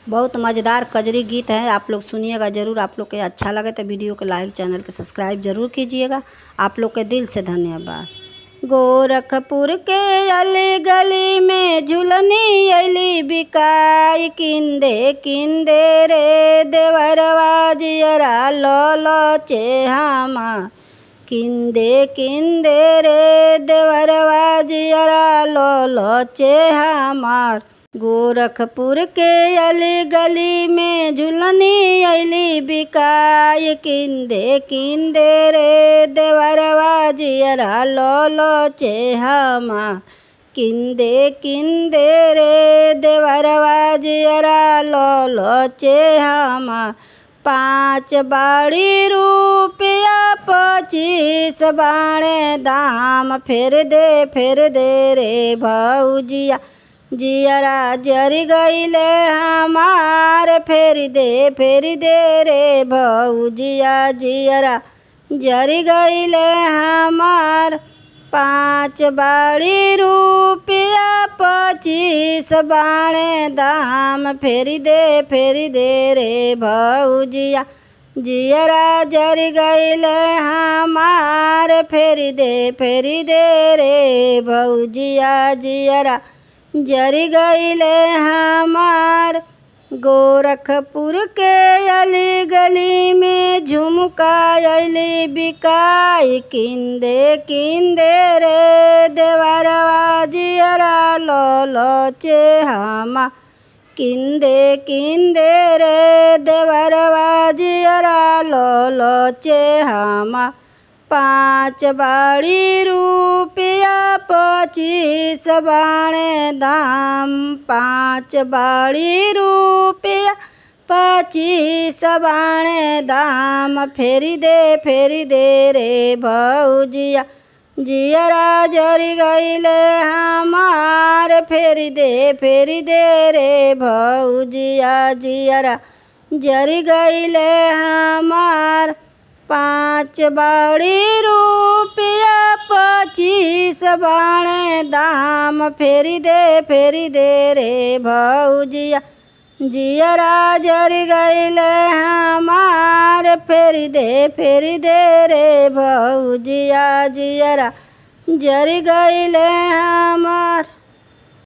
बहुत मज़ेदार कजरी गीत है, आप लोग सुनिएगा ज़रूर। आप लोग के अच्छा लगे तो वीडियो को लाइक, चैनल के सब्सक्राइब ज़रूर कीजिएगा। आप लोग के दिल से धन्यवाद। गोरखपुर के अली गली में झुलनी अली बिकाई, किंदे किंदे रे देवरवा जियरा लो चेहामा, किंदे किंदे रे देवरवा जियरा लो चेहामार। गोरखपुर के अली गली में झुलनी अली बिकाई, किंदे किंदे रे देवरवा जियरा लो चेहामा, किंदे किंदे रे देवरवा जियरा लो चेहामा। 5 बाड़ी रुपया 25 बाणे दाम, फेर दे रे भौजिया जियरा जरी गईले हमार, फेर दे रे भौजिया जियरा जरी गईले हमार। 5 बाड़ी रुपया 25 बाणे दाम, फेर दे रे भौजिया जियरा जरी गईले हमार, फेर दे रे भौजिया जियरा जरी गईले हमार। गोरखपुर के अली गली में झुमका अली बिकाई, किंदे किंदे रे देवरवा जियरा लो चेहामा, किंदे किंदे रे देवरवा जियरा लो चेहामा। 5 बाड़ी रुपया 25 बाणे दाम, 5 बाड़ी रुपया 25 बाणे दाम, फेर दे रे भौजिया जियरा जरी गईले हमार, फेर दे रे भौजिया जियरा जरी गईले हमार। 5 बाड़ी रुपया 25 बाणे दाम, फेर दे रे भौजिया जियरा जरी गईले हमार, फेर दे रे भौजिया जियरा जरी गईले हमार।